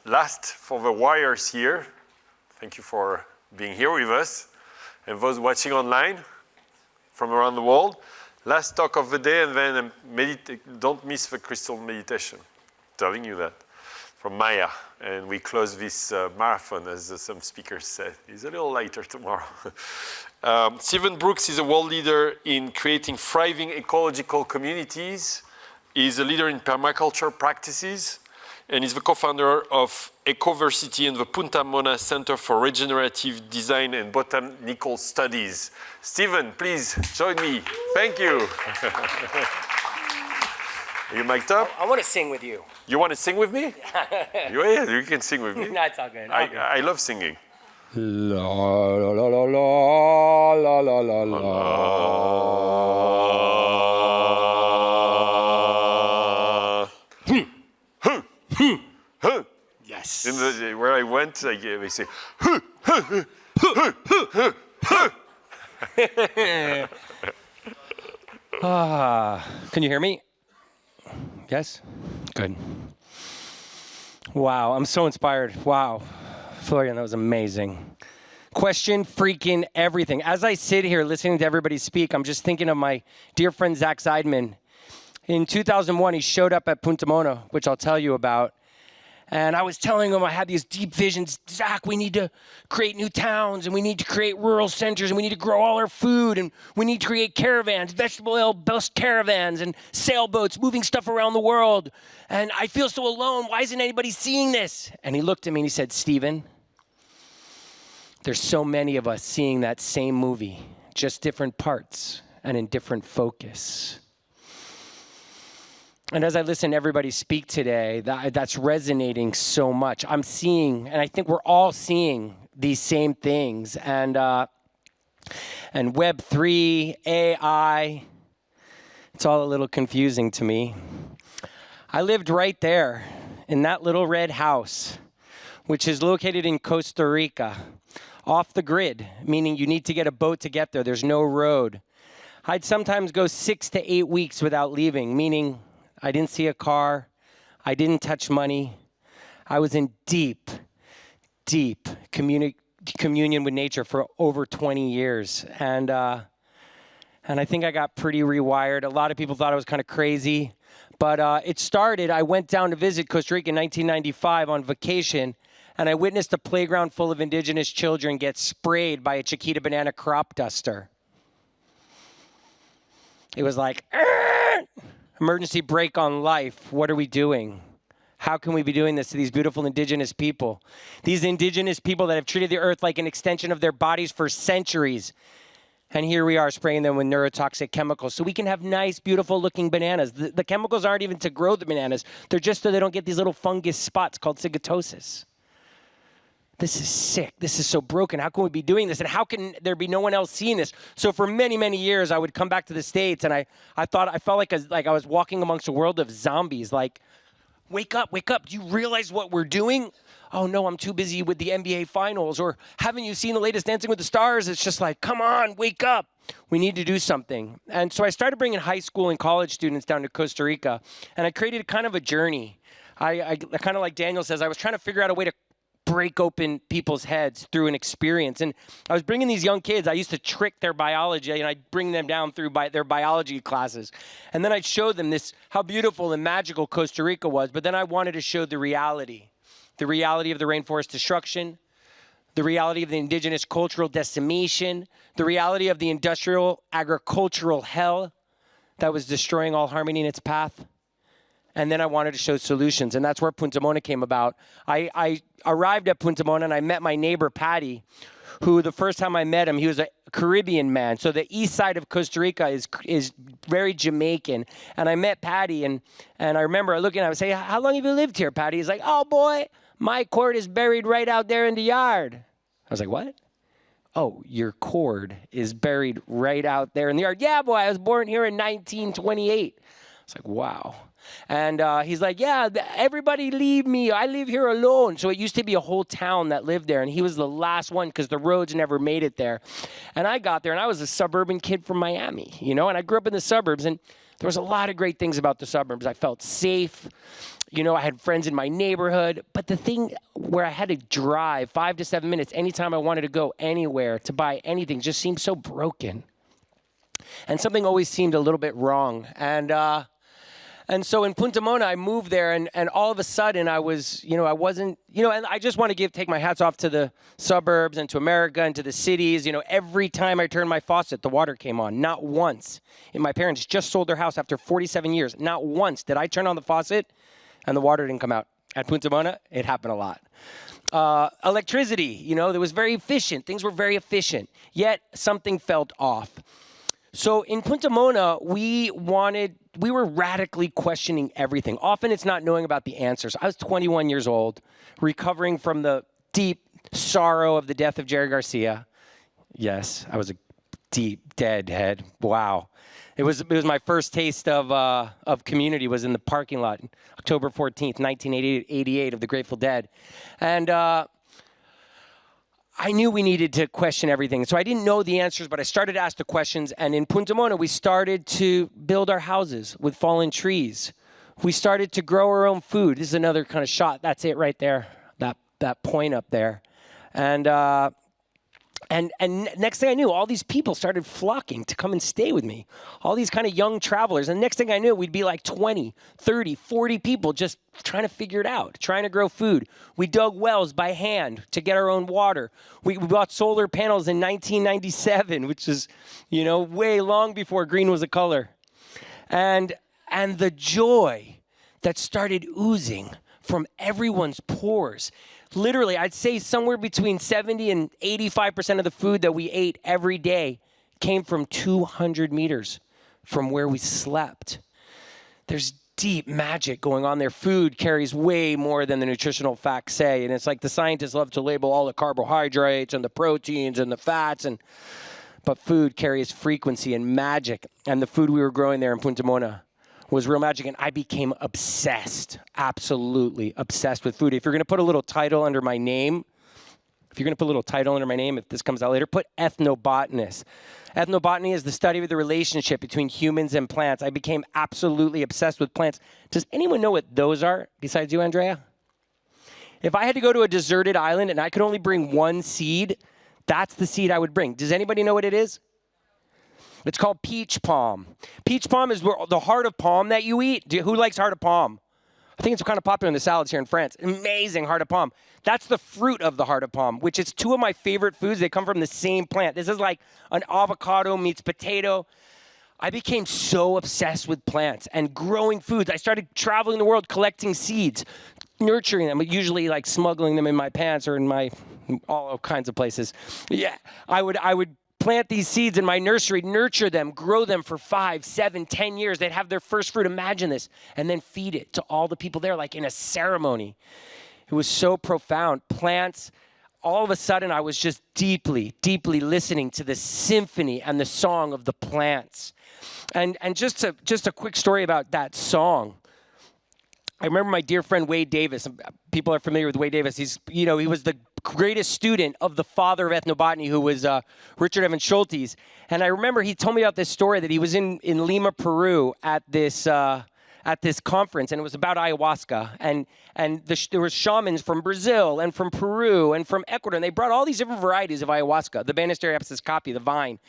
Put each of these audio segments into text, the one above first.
last for the wires here. Thank you for being here with us. And those watching online from around the world. Last talk of the day, and then don't miss the crystal meditation. I'm telling you that. From Maya. And we close this marathon, as some speakers said. It's a little later tomorrow. Stephen Brooks is a world leader in creating thriving ecological communities. He's a leader in permaculture practices, and he's the co-founder of Ecoversity and the Punta Mona Center for Regenerative Design and Botanical Studies. Stephen, please join me. Thank you. Are you mic'd up? I want to sing with you. You want to sing with me? Yeah, you can sing with me. No, it's all good. I love singing. La la la la la la la la la. Yes. Where I went, they say, Can you hear me? Yes? Good. Wow, I'm so inspired. Wow. Florian, that was amazing. Question freaking everything. As I sit here listening to everybody speak, I'm just thinking of my dear friend Zach Seidman. In 2001, he showed up at Punta Mona, which I'll tell you about. And I was telling him I had these deep visions. Zach, we need to create new towns, and we need to create rural centers, and we need to grow all our food, and we need to create caravans, vegetable oil-based caravans, and sailboats, moving stuff around the world. And I feel so alone. Why isn't anybody seeing this? And he looked at me and he said, Stephen, there's so many of us seeing that same movie, just different parts and in different focus. And as I listen to everybody speak today, that's resonating so much. I'm seeing, and I think we're all seeing these same things. And Web3, AI, it's all a little confusing to me. I lived right there in that little red house, which is located in Costa Rica, off the grid, meaning you need to get a boat to get there. There's no road. I'd sometimes go 6 to 8 weeks without leaving, meaning I didn't see a car. I didn't touch money. I was in deep, deep communion with nature for over 20 years. And I think I got pretty rewired. A lot of people thought I was kind of crazy. But it started, I went down to visit Costa Rica in 1995 on vacation, and I witnessed a playground full of indigenous children get sprayed by a Chiquita banana crop duster. It was like, emergency brake on life. What are we doing? How can we be doing this to these beautiful indigenous people? These indigenous people that have treated the earth like an extension of their bodies for centuries. And here we are spraying them with neurotoxic chemicals so we can have nice, beautiful looking bananas. The chemicals aren't even to grow the bananas. They're just so they don't get these little fungus spots called zygomatosis. This is sick. This is so broken. How can we be doing this? And how can there be no one else seeing this? So for many, many years, I would come back to the States, and I felt like I was walking amongst a world of zombies. Like, wake up, wake up. Do you realize what we're doing? Oh, no, I'm too busy with the NBA Finals. Or haven't you seen the latest Dancing with the Stars? It's just like, come on, wake up. We need to do something. And so I started bringing high school and college students down to Costa Rica, and I created kind of a journey. I kind of like Daniel says, I was trying to figure out a way to break open people's heads through an experience. And I was bringing these young kids. I used to trick their biology, and I'd bring them down through their biology classes. And then I'd show them how beautiful and magical Costa Rica was. But then I wanted to show the reality of the rainforest destruction, the reality of the indigenous cultural decimation, the reality of the industrial agricultural hell that was destroying all harmony in its path. And then I wanted to show solutions, and that's where Punta Mona came about. I arrived at Punta Mona, and I met my neighbor, Patty, who the first time I met him, he was a Caribbean man. So the east side of Costa Rica is very Jamaican. And I met Patty, and I remember looking at him and saying, how long have you lived here, Patty? He's like, oh, boy, my cord is buried right out there in the yard. I was like, what? Oh, your cord is buried right out there in the yard. Yeah, boy, I was born here in 1928. I was like, wow. And he's like, yeah, everybody leave me. I live here alone. So it used to be a whole town that lived there. And he was the last one because the roads never made it there. And I got there, and I was a suburban kid from Miami, and I grew up in the suburbs. And there was a lot of great things about the suburbs. I felt safe. You know, I had friends in my neighborhood, but the thing where I had to drive 5 to 7 minutes anytime I wanted to go anywhere to buy anything just seemed so broken. And something always seemed a little bit wrong. And so in Punta Mona, I moved there, and all of a sudden I was, I wasn't, and I just want to take my hats off to the suburbs and to America and to the cities. Every time I turned my faucet, the water came on. Not once. And my parents just sold their house after 47 years. Not once did I turn on the faucet and the water didn't come out. At Punta Mona, it happened a lot. Electricity, it was very efficient. Things were very efficient. Yet something felt off. So in Punta Mona, we were radically questioning everything. Often it's not knowing about the answers. I was 21 years old, recovering from the deep sorrow of the death of Jerry Garcia. Yes, I was a deep deadhead. Wow. It was my first taste of community was in the parking lot, October 14th, 1988 of the Grateful Dead. And I knew we needed to question everything. So I didn't know the answers, but I started to ask the questions. And in Punta Mona, we started to build our houses with fallen trees. We started to grow our own food. This is another kind of shot. That's it right there, that point up there. And next thing I knew, all these people started flocking to come and stay with me. All these kind of young travelers. And next thing I knew, we'd be like 20, 30, 40 people just trying to figure it out, trying to grow food. We dug wells by hand to get our own water. We bought solar panels in 1997, which is, way long before green was a color. And the joy that started oozing from everyone's pores. Literally, I'd say somewhere between 70 and 85% of the food that we ate every day came from 200 meters from where we slept. There's deep magic going on there. Food carries way more than the nutritional facts say. And it's like the scientists love to label all the carbohydrates and the proteins and the fats, but food carries frequency and magic. And the food we were growing there in Punta Mona was real magic, and I became obsessed, absolutely obsessed with food. If you're going to put a little title under my name, if this comes out later, put ethnobotanist. Ethnobotany is the study of the relationship between humans and plants. I became absolutely obsessed with plants. Does anyone know what those are besides you, Andrea? If I had to go to a deserted island and I could only bring one seed, that's the seed I would bring. Does anybody know what it is? It's called peach palm. Peach palm is the heart of palm that you eat. Who likes heart of palm? I think it's kind of popular in the salads here in France. Amazing heart of palm. That's the fruit of the heart of palm, which is two of my favorite foods. They come from the same plant. This is like an avocado meets potato. I became so obsessed with plants and growing foods. I started traveling the world collecting seeds, nurturing them, usually like smuggling them in my pants or in all kinds of places. Yeah, I would plant these seeds in my nursery, nurture them, grow them for 5, 7, 10 years. They'd have their first fruit. Imagine this. And then feed it to all the people there, like in a ceremony. It was so profound. Plants, all of a sudden, I was just deeply, deeply listening to the symphony and the song of the plants. And just a quick story about that song. I remember my dear friend Wade Davis. People are familiar with Wade Davis. He was the greatest student of the father of ethnobotany, who was Richard Evans Schultes. And I remember he told me about this story that he was in Lima, Peru at this conference, and it was about ayahuasca. And there were shamans from Brazil and from Peru and from Ecuador, and they brought all these different varieties of ayahuasca, the Banisteriopsis caapi, the vine.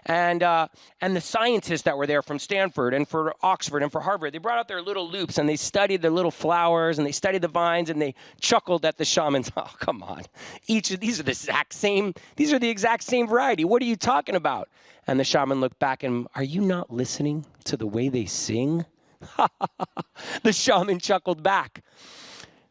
And the scientists that were there from Stanford and for Oxford and for Harvard, they brought out their little loops and they studied the little flowers and they studied the vines and they chuckled at the shamans. Oh, come on. These are the exact same variety. What are you talking about? And the shaman looked back and, are you not listening to the way they sing? The shaman chuckled back.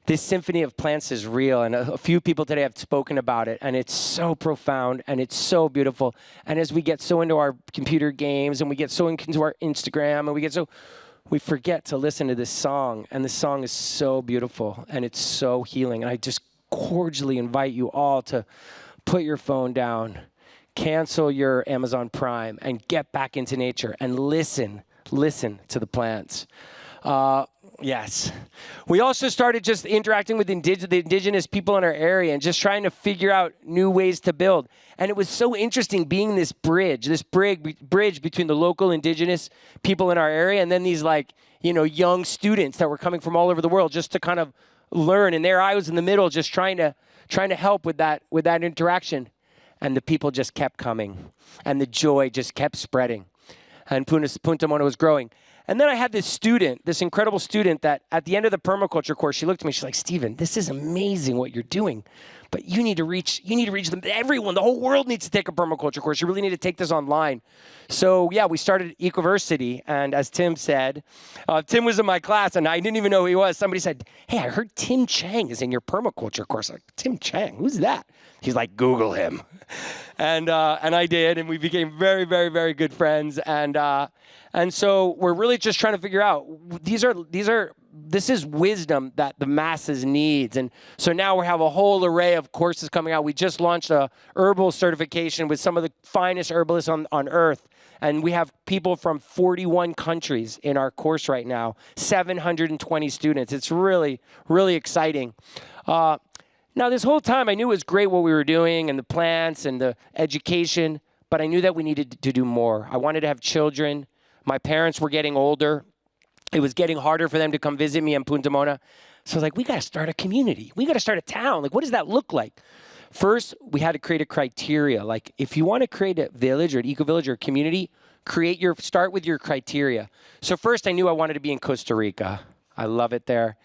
This symphony of plants is real, and a few people today have spoken about it, and it's so profound, and it's so beautiful. And as we get so into our computer games, and we get so into our Instagram, and we forget to listen to this song, and the song is so beautiful, and it's so healing. And I just cordially invite you all to put your phone down, cancel your Amazon Prime, and get back into nature, and listen to the plants. Yes. We also started just interacting with the indigenous people in our area and just trying to figure out new ways to build. And it was so interesting being this bridge between the local indigenous people in our area and then these like young students that were coming from all over the world just to kind of learn. And there I was in the middle, just trying to help with that interaction. And the people just kept coming, and the joy just kept spreading, and Punta Mona was growing. And then I had this incredible student that at the end of the permaculture course, she looked at me, she's like, Stephen, this is amazing what you're doing, but you need to reach them, everyone, the whole world needs to take a permaculture course. You really need to take this online. So yeah, we started Ecoversity, and as Tim said, Tim was in my class, and I didn't even know who he was. Somebody said, hey, I heard Tim Chang is in your permaculture course. I'm like, Tim Chang, who's that? He's like, Google him. And I did, and we became very, very, very good friends. And so we're really just trying to figure out, this is wisdom that the masses needs. And so now we have a whole array of courses coming out. We just launched a herbal certification with some of the finest herbalists on earth. And we have people from 41 countries in our course right now, 720 students. It's really, really exciting. Now, this whole time, I knew it was great what we were doing and the plants and the education, but I knew that we needed to do more. I wanted to have children. My parents were getting older. It was getting harder for them to come visit me in Punta Mona. So I was like, we got to start a community. We got to start a town. Like, what does that look like? First, we had to create a criteria. Like, if you want to create a village or an eco-village or a community, start with your criteria. So first, I knew I wanted to be in Costa Rica. I love it there.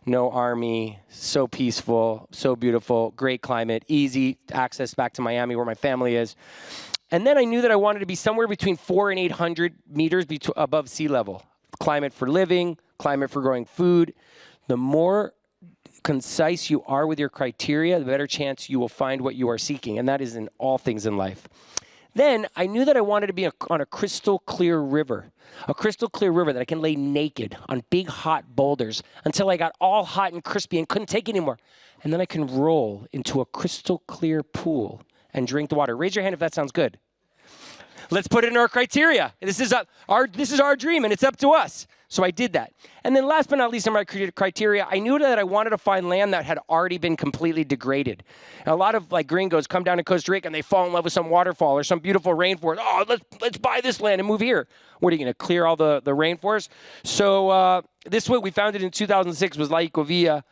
No army, so peaceful, so beautiful, great climate, easy access back to Miami where my family is. And then I knew that I wanted to be somewhere between 400 and 800 meters above sea level. Climate for living, climate for growing food. The more concise you are with your criteria, the better chance you will find what you are seeking. And that is in all things in life. Then I knew that I wanted to be on a crystal clear river that I can lay naked on big hot boulders until I got all hot and crispy and couldn't take it anymore. And then I can roll into a crystal clear pool and drink the water. Raise your hand if that sounds good. Let's put it in our criteria. This is our dream, and it's up to us. So I did that. And then last but not least in my criteria, I knew that I wanted to find land that had already been completely degraded. And a lot of gringos come down to Costa Rica and they fall in love with some waterfall or some beautiful rainforest. Oh, let's buy this land and move here. What are you going to clear all the rainforest? So this what we founded in 2006 was La Ecovilla.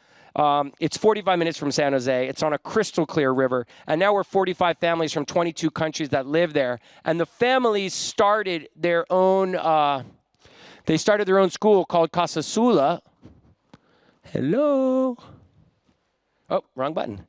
It's 45 minutes from San Jose. It's on a crystal clear river. And now we're 45 families from 22 countries that live there. And the families started their own school called Casa Sula. Hello. Oh, wrong button.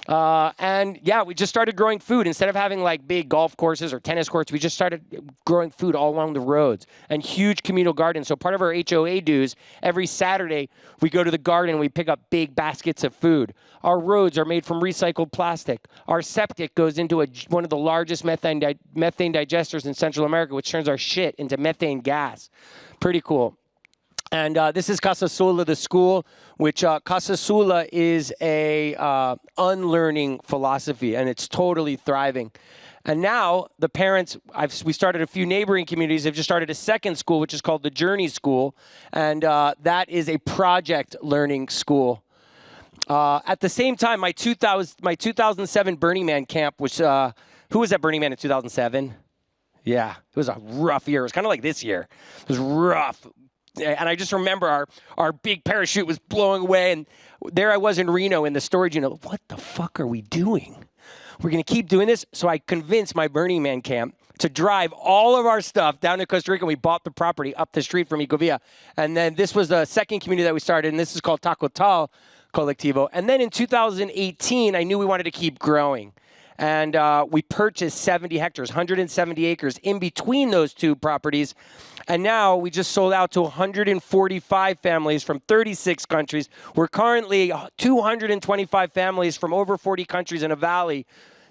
And yeah, we just started growing food. Instead of having big golf courses or tennis courts, we just started growing food all along the roads and huge communal gardens. So part of our HOA dues, every Saturday, we go to the garden and we pick up big baskets of food. Our roads are made from recycled plastic. Our septic goes into one of the largest methane digesters in Central America, which turns our shit into methane gas. Pretty cool. And this is Casa Sula, the school, which Casa Sula is a unlearning philosophy, and it's totally thriving. And now the parents, we started a few neighboring communities. They've just started a second school, which is called the Journey School, and that is a project learning school. At the same time, my 2007 Burning Man camp was, who was at Burning Man in 2007? Yeah, it was a rough year. It was kind of like this year. It was rough. And I just remember our big parachute was blowing away, and there I was in Reno in the storage unit. What the fuck are we doing? We're going to keep doing this? So I convinced my Burning Man camp to drive all of our stuff down to Costa Rica. We bought the property up the street from Ecovilla. And then this was the second community that we started, and this is called Tacotal Colectiva. And then in 2018, I knew we wanted to keep growing. And we purchased 70 hectares, 170 acres in between those two properties. And now we just sold out to 145 families from 36 countries. We're currently 225 families from over 40 countries in a valley.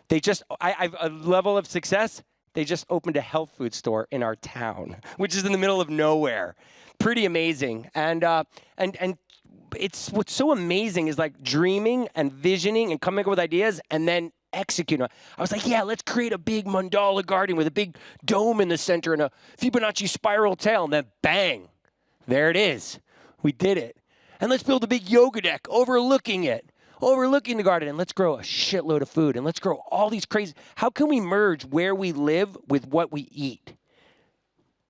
They just, I've a level of success. They just opened a health food store in our town, which is in the middle of nowhere. Pretty amazing. And it's what's so amazing is dreaming and visioning and coming up with ideas and then executing. I was like, yeah, let's create a big mandala garden with a big dome in the center and a Fibonacci spiral tail, and then bang, there it is. We did it. And let's build a big yoga deck overlooking the garden, and let's grow a shitload of food, and let's grow all these crazy. How can we merge where we live with what we eat?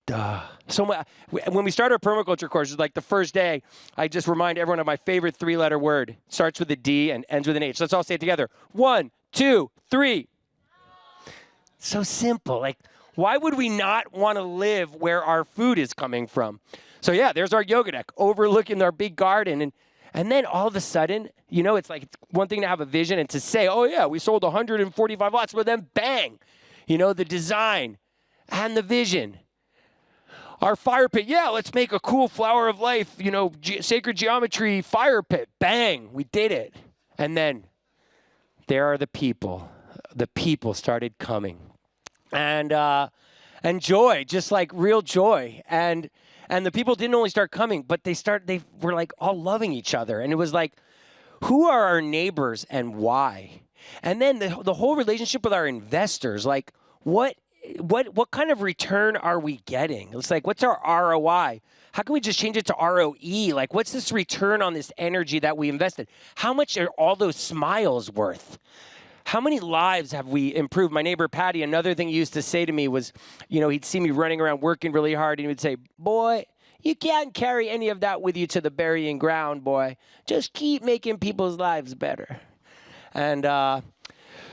Duh. So when we start our permaculture courses, like the first day, I just remind everyone of my favorite 3-letter word. It starts with a D and ends with an H. Let's all say it together. 1, 2, 3. So simple. Like, why would we not want to live where our food is coming from? So yeah, there's our yoga deck overlooking our big garden. And then all of a sudden, you know, it's like it's one thing to have a vision and to say, oh yeah, we sold 145 lots, but then bang, you know, the design and the vision. Our fire pit, yeah, let's make a cool flower of life, you know, sacred geometry fire pit. Bang, we did it. And then there are the people. The people started coming. And joy, just like real joy. And the people didn't only start coming, but they were like all loving each other. And it was like, who are our neighbors and why? And then the whole relationship with our investors, like what kind of return are we getting? It's like, what's our ROI? How can we just change it to ROE? Like, what's this return on this energy that we invested? How much are all those smiles worth? How many lives have we improved? My neighbor, Patty, another thing he used to say to me was, you know, he'd see me running around working really hard, and he would say, boy, you can't carry any of that with you to the burying ground, boy. Just keep making people's lives better. And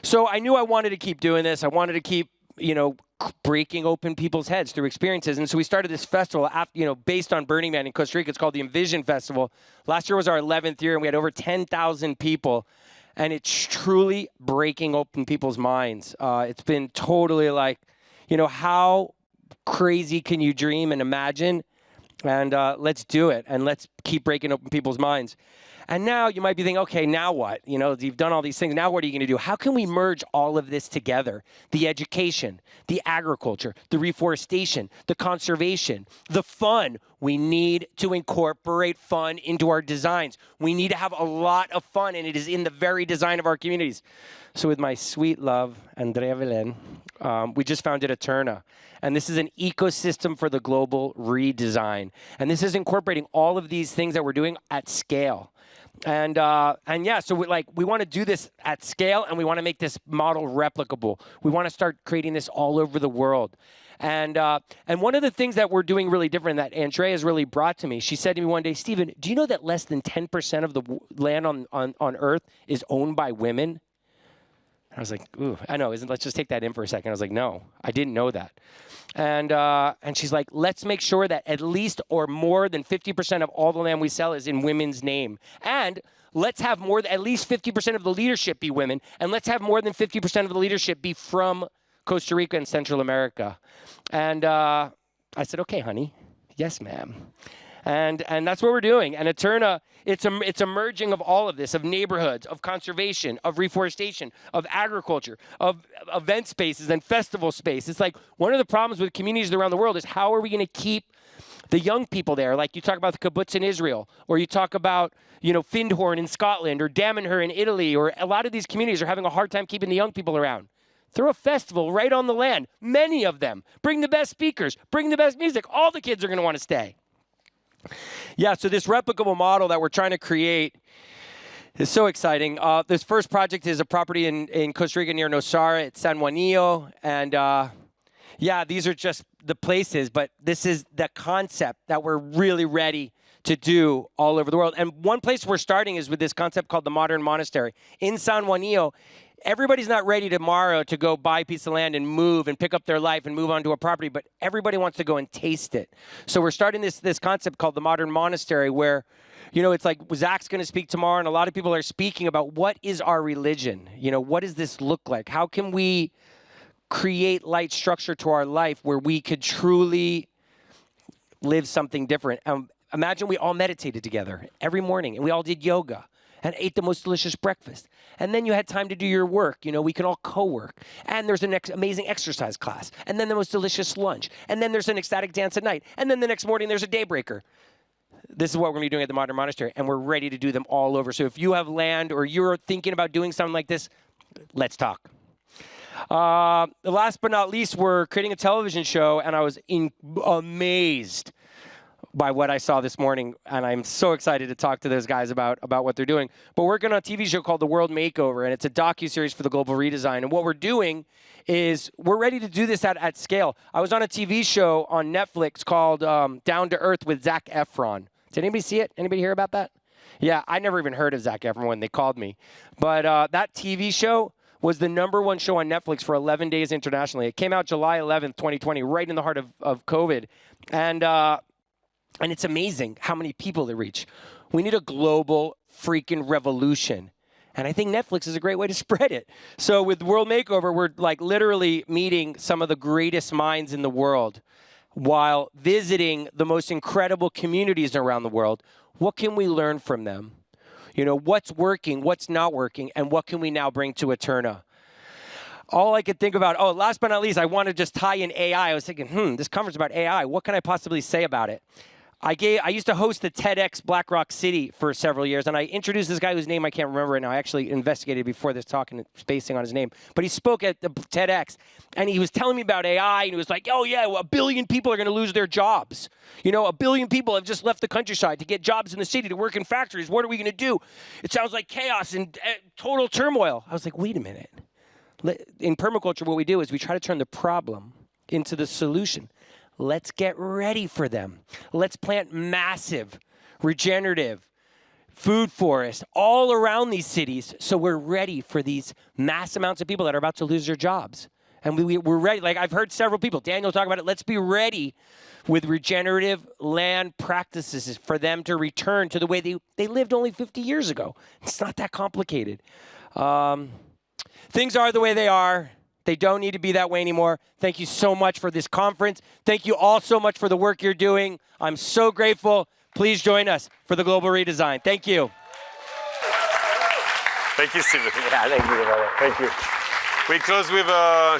so I knew I wanted to keep doing this. I wanted to keep, you know, breaking open people's heads through experiences. And so we started this festival, you know, based on Burning Man in Costa Rica. It's called the Envision Festival. Last year was our 11th year, and we had over 10,000 people. And it's truly breaking open people's minds. It's been totally like, you know, how crazy can you dream and imagine? And let's do it. And let's keep breaking open people's minds. And now you might be thinking, okay, now what? You know, you've done all these things. Now what are you going to do? How can we merge all of this together? The education, the agriculture, the reforestation, the conservation, the fun. We need to incorporate fun into our designs. We need to have a lot of fun, and it is in the very design of our communities. So with my sweet love, Andrea Velen, we just founded Eterna. And this is an ecosystem for the global redesign. And this is incorporating all of these things that we're doing at scale. And yeah, so we want to do this at scale, and we want to make this model replicable. We want to start creating this all over the world. And one of the things that we're doing really different that Andrea has really brought to me, she said to me one day, Stephen, do you know that less than 10% of the land on Earth is owned by women? I was like, ooh, I know. Let's just take that in for a second. I was like, no, I didn't know that. And she's like, let's make sure that at least or more than 50% of all the land we sell is in women's name. And let's have at least 50% of the leadership be women. And let's have more than 50% of the leadership be from Costa Rica and Central America. And I said, okay, honey. Yes, ma'am. And that's what we're doing. And Eterna, it's a merging of all of this, of neighborhoods, of conservation, of reforestation, of agriculture, of event spaces and festival space. It's like one of the problems with communities around the world is how are we going to keep the young people there? Like you talk about the kibbutz in Israel, or you talk about, you know, Findhorn in Scotland, or Damanhur in Italy, or a lot of these communities are having a hard time keeping the young people around. Throw a festival right on the land, many of them. Bring the best speakers, bring the best music. All the kids are going to want to stay. Yeah, so this replicable model that we're trying to create is so exciting. This first project is a property in Costa Rica near Nosara. It's San Juanillo. And yeah, these are just the places, but this is the concept that we're really ready to do all over the world. And one place we're starting is with this concept called the Modern Monastery. In San Juanillo, everybody's not ready tomorrow to go buy a piece of land and move and pick up their life and move onto a property, but everybody wants to go and taste it. So we're starting this concept called the Modern Monastery where, you know, it's like Zach's going to speak tomorrow, and a lot of people are speaking about what is our religion? You know, what does this look like? How can we create light structure to our life where we could truly live something different? Imagine we all meditated together every morning, and we all did yoga and ate the most delicious breakfast. And then you had time to do your work. You know, we can all co-work. And there's an amazing exercise class. And then the most delicious lunch. And then there's an ecstatic dance at night. And then the next morning there's a daybreaker. This is what we're going to be doing at the Modern Monastery, and we're ready to do them all over. So if you have land or you're thinking about doing something like this, let's talk. Last but not least, we're creating a television show, and I was amazed by what I saw this morning, and I'm so excited to talk to those guys about what they're doing. But we're working on a TV show called The World Makeover, and it's a docuseries for the global redesign. And what we're doing is we're ready to do this at scale. I was on a TV show on Netflix called Down to Earth with Zac Efron. Did anybody see it? Anybody hear about that? Yeah, I never even heard of Zac Efron when they called me. But that TV show was the #1 show on Netflix for 11 days internationally. It came out July 11th, 2020, right in the heart of COVID. And it's amazing how many people they reach. We need a global freaking revolution. And I think Netflix is a great way to spread it. So with World Makeover, we're like literally meeting some of the greatest minds in the world while visiting the most incredible communities around the world. What can we learn from them? You know, what's working, what's not working, and what can we now bring to Eterna? All I could think about, oh, last but not least, I want to just tie in AI. I was thinking, this conference about AI, what can I possibly say about it? I used to host the TEDx Black Rock City for several years, and I introduced this guy whose name I can't remember right now. I actually investigated before this talk and spacing on his name. But he spoke at the TEDx, and he was telling me about AI, and he was like, oh, yeah, well, 1 billion people are going to lose their jobs. You know, 1 billion people have just left the countryside to get jobs in the city, to work in factories. What are we going to do? It sounds like chaos and total turmoil. I was like, wait a minute. In permaculture, what we do is we try to turn the problem into the solution. Let's get ready for them. Let's plant massive, regenerative food forests all around these cities so we're ready for these mass amounts of people that are about to lose their jobs. And we're ready. Like I've heard several people, Daniel talk about it, let's be ready with regenerative land practices for them to return to the way they lived only 50 years ago. It's not that complicated. Things are the way they are. They don't need to be that way anymore. Thank you so much for this conference. Thank you all so much for the work you're doing. I'm so grateful. Please join us for the Global Redesign. Thank you. Thank you, Steven. Yeah, thank you, brother. Thank you. We close with a